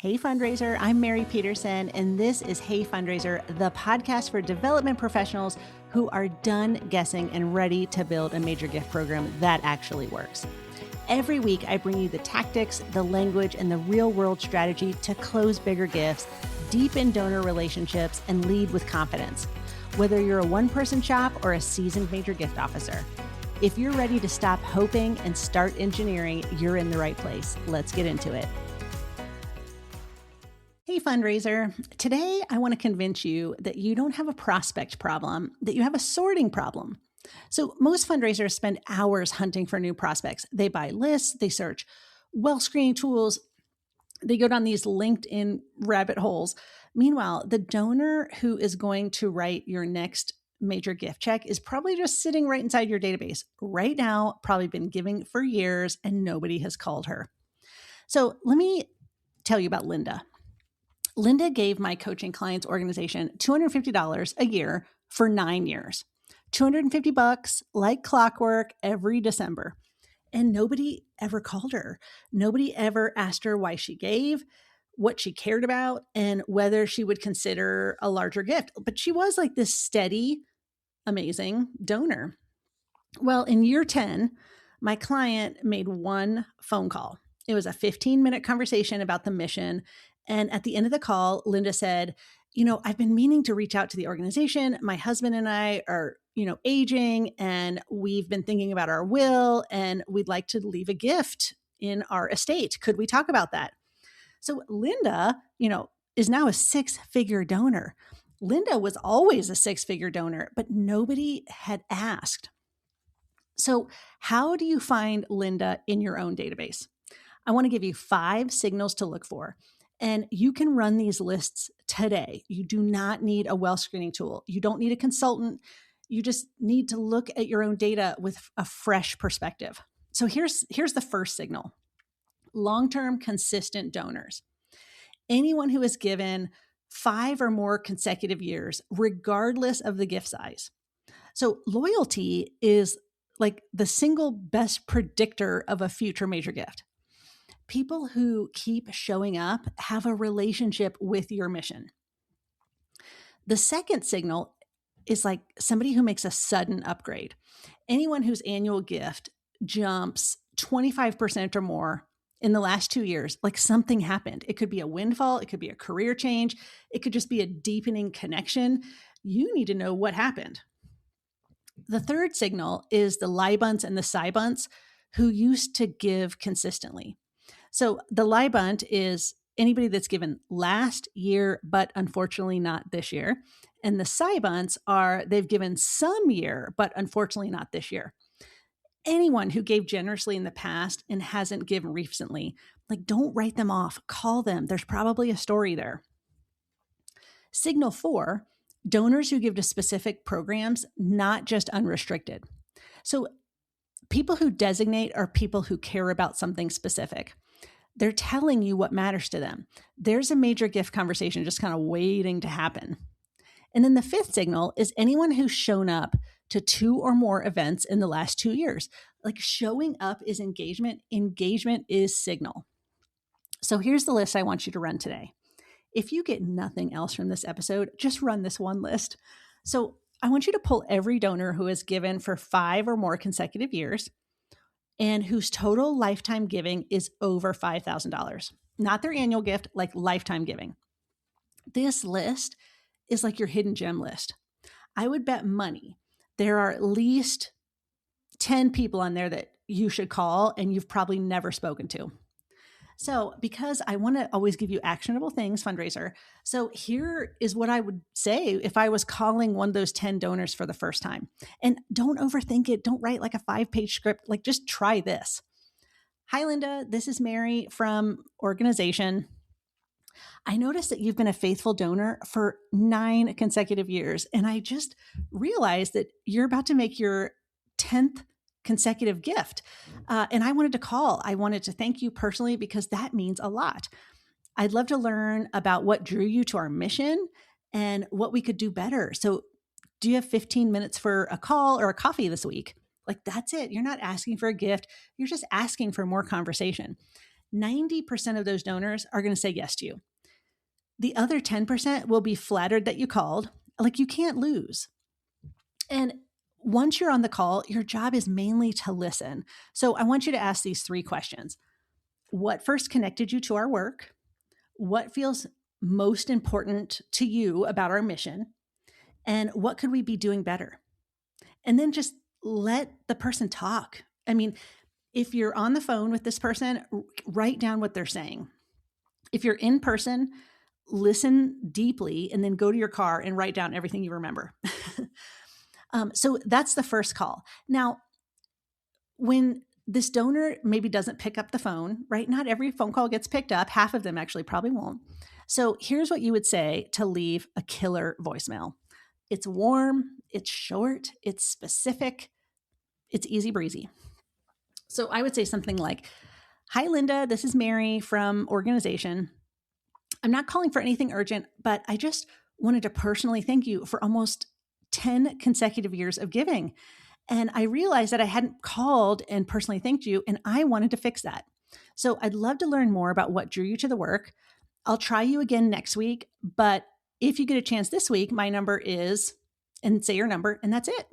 Hey Fundraiser, I'm Mary Petersen, and this is Hey Fundraiser, the podcast for development professionals who are done guessing and ready to build a major gift program that actually works. Every week, I bring you the tactics, the language, and the real-world strategy to close bigger gifts, deepen donor relationships, and lead with confidence. Whether you're a one-person shop or a seasoned major gift officer, if you're ready to stop hoping and start engineering, you're in the right place. Let's get into it. Hey Fundraiser, today I want to convince you that you don't have a prospect problem, that you have a sorting problem. So most fundraisers spend hours hunting for new prospects. They buy lists, they search well screening tools, they go down these LinkedIn rabbit holes. Meanwhile, the donor who is going to write your next major gift check is probably just sitting right inside your database right now, probably been giving for years and nobody has called her. So let me tell you about Linda. Linda gave my coaching clients organization $250 a year for 9 years. $250 like clockwork every December. And nobody ever called her. Nobody ever asked her why she gave, what she cared about, and whether she would consider a larger gift. But she was like this steady, amazing donor. Well, in year 10, my client made one phone call. It was a 15-minute conversation about the mission. And at the end of the call, Linda said, I've been meaning to reach out to the organization. My husband and I are, aging, and we've been thinking about our will, and we'd like to leave a gift in our estate. Could we talk about that? So Linda, is now a 6-figure donor. Linda was always a 6-figure donor, but nobody had asked. So how do you find Linda in your own database? I want to give you 5 signals to look for. And you can run these lists today. You do not need a well screening tool. You don't need a consultant. You just need to look at your own data with a fresh perspective. So here's the first signal. Long-term consistent donors. Anyone who has given 5 or more consecutive years, regardless of the gift size. So loyalty is like the single best predictor of a future major gift. People who keep showing up have a relationship with your mission. The second signal is like somebody who makes a sudden upgrade. Anyone whose annual gift jumps 25% or more in the last 2 years, like something happened. It could be a windfall. It could be a career change. It could just be a deepening connection. You need to know what happened. The third signal is the Libunts and the Sibunts who used to give consistently. So the Libunt is anybody that's given last year, but unfortunately not this year. And the Sibunts are they've given some year, but unfortunately not this year. Anyone who gave generously in the past and hasn't given recently, like don't write them off. Call them. There's probably a story there. Signal 4, donors who give to specific programs, not just unrestricted. So people who designate are people who care about something specific. They're telling you what matters to them. There's a major gift conversation just kind of waiting to happen. And then the 5th signal is anyone who's shown up to 2 or more events in the last 2 years. Like showing up is engagement. Engagement is signal. So here's the list I want you to run today. If you get nothing else from this episode, just run this one list. So I want you to pull every donor who has given for 5 or more consecutive years and whose total lifetime giving is over $5,000. Not their annual gift, like lifetime giving. This list is like your hidden gem list. I would bet money there are at least 10 people on there that you should call and you've probably never spoken to. So because I want to always give you actionable things, fundraiser. So here is what I would say if I was calling one of those 10 donors for the first time. And don't overthink it. Don't write like a 5-page script. Like just try this. Hi, Linda. This is Mary from organization. I noticed that you've been a faithful donor for 9 consecutive years. And I just realized that you're about to make your 10th consecutive gift. And I wanted to call. I wanted to thank you personally because that means a lot. I'd love to learn about what drew you to our mission and what we could do better. So do you have 15 minutes for a call or a coffee this week? Like that's it. You're not asking for a gift. You're just asking for more conversation. 90% of those donors are going to say yes to you. The other 10% will be flattered that you called. Like, you can't lose. And once you're on the call, your job is mainly to listen. So I want you to ask these 3 questions. What first connected you to our work? What feels most important to you about our mission? And what could we be doing better? And then just let the person talk. I mean, if you're on the phone with this person, write down what they're saying. If you're in person, listen deeply and then go to your car and write down everything you remember. So that's the first call. Now, when this donor maybe doesn't pick up the phone, right? Not every phone call gets picked up. Half of them actually probably won't. So here's what you would say to leave a killer voicemail. It's warm, it's short, it's specific, it's easy breezy. So I would say something like, "Hi, Linda, this is Mary from organization. I'm not calling for anything urgent, but I just wanted to personally thank you for almost 10 consecutive years of giving. And I realized that I hadn't called and personally thanked you, and I wanted to fix that. So I'd love to learn more about what drew you to the work. I'll try you again next week, but if you get a chance this week, my number is," and say your number, and that's it.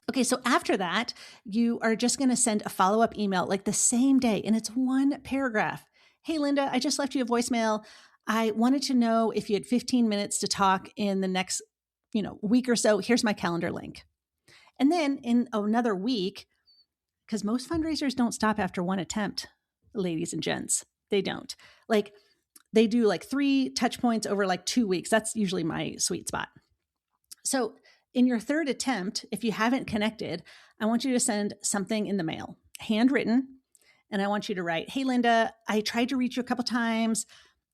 Okay, so after that, you are just going to send a follow-up email like the same day, and it's 1 paragraph. "Hey, Linda, I just left you a voicemail. I wanted to know if you had 15 minutes to talk in the next, week or so. Here's my calendar link." And then in another week, because most fundraisers don't stop after 1 attempt, ladies and gents, they don't. Like, they do like 3 touch points over like 2 weeks. That's usually my sweet spot. So in your 3rd attempt, if you haven't connected, I want you to send something in the mail, handwritten. And I want you to write, "Hey, Linda, I tried to reach you a couple times.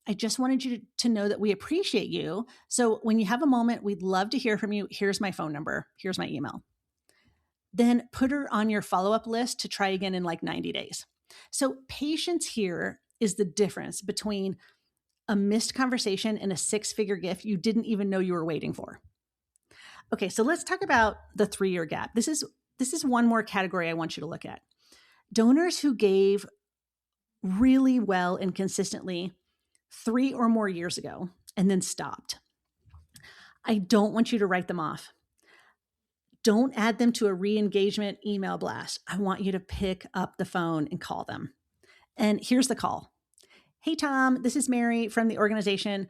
I just wanted you to know that we appreciate you. So when you have a moment, we'd love to hear from you. Here's my phone number. Here's my email." Then put her on your follow-up list to try again in like 90 days. So patience here is the difference between a missed conversation and a 6-figure gift you didn't even know you were waiting for. Okay, so let's talk about the 3-year gap. This is one more category I want you to look at. Donors who gave really well and consistently 3 or more years ago and then stopped. I don't want you to write them off. Don't add them to a re-engagement email blast. I want you to pick up the phone and call them. And here's the call. "Hey, Tom, this is Mary from the organization.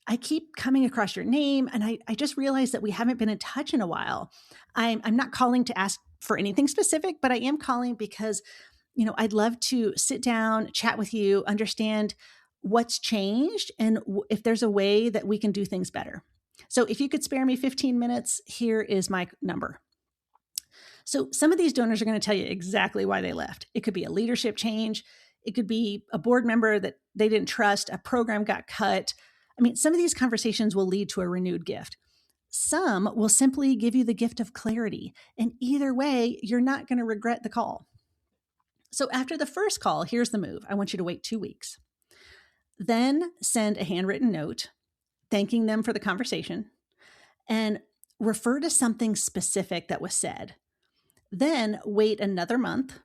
I keep coming across your name, and I just realized that we haven't been in touch in a while. I'm not calling to ask for anything specific, but I am calling because, I'd love to sit down, chat with you, understand what's changed, and if there's a way that we can do things better. So if you could spare me 15 minutes, here is my number." So some of these donors are going to tell you exactly why they left. It could be a leadership change. It could be a board member that they didn't trust. A program got cut. I mean, some of these conversations will lead to a renewed gift. Some will simply give you the gift of clarity. And either way, you're not going to regret the call. So after the first call, here's the move. I want you to wait 2 weeks. Then send a handwritten note thanking them for the conversation and refer to something specific that was said. Then wait another month,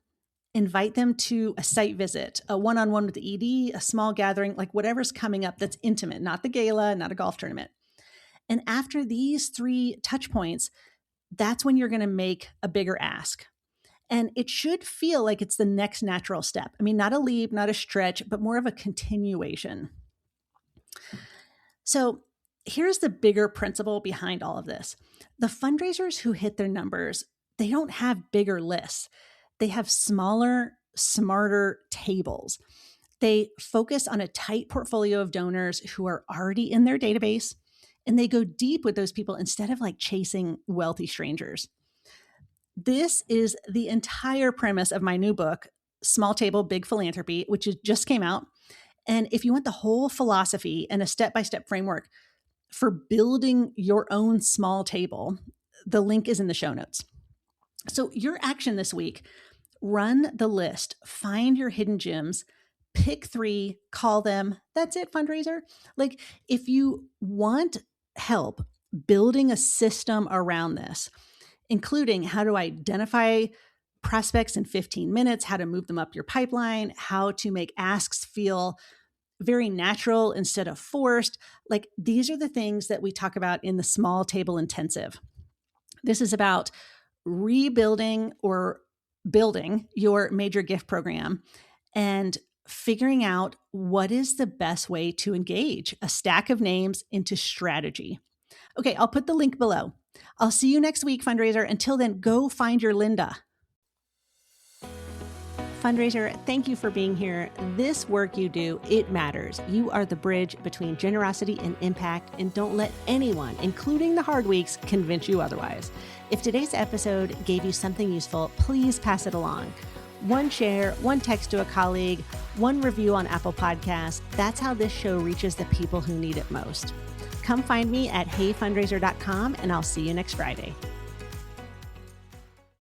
invite them to a site visit, a one-on-one with the ED, a small gathering, like whatever's coming up that's intimate, not the gala, not a golf tournament. And after these 3 touch points, that's when you're going to make a bigger ask. And it should feel like it's the next natural step. I mean, not a leap, not a stretch, but more of a continuation. So here's the bigger principle behind all of this. The fundraisers who hit their numbers, they don't have bigger lists. They have smaller, smarter tables. They focus on a tight portfolio of donors who are already in their database, and they go deep with those people instead of like chasing wealthy strangers. This is the entire premise of my new book, Small Table, Big Philanthropy, which just came out. And if you want the whole philosophy and a step-by-step framework for building your own small table, the link is in the show notes. So your action this week, run the list, find your hidden gems, pick 3, call them. That's it, fundraiser. Like, if you want help building a system around this, including how to identify prospects in 15 minutes, how to move them up your pipeline, how to make asks feel very natural instead of forced. Like, these are the things that we talk about in the Small Table Intensive. This is about rebuilding or building your major gift program and figuring out what is the best way to engage a stack of names into strategy. Okay, I'll put the link below. I'll see you next week, fundraiser. Until then, go find your Linda. Fundraiser, thank you for being here. This work you do, it matters. You are the bridge between generosity and impact, and don't let anyone, including the hard weeks, convince you otherwise. If today's episode gave you something useful, please pass it along. One share, one text to a colleague, one review on Apple Podcasts. That's how this show reaches the people who need it most. Come find me at heyfundraiser.com, and I'll see you next Friday.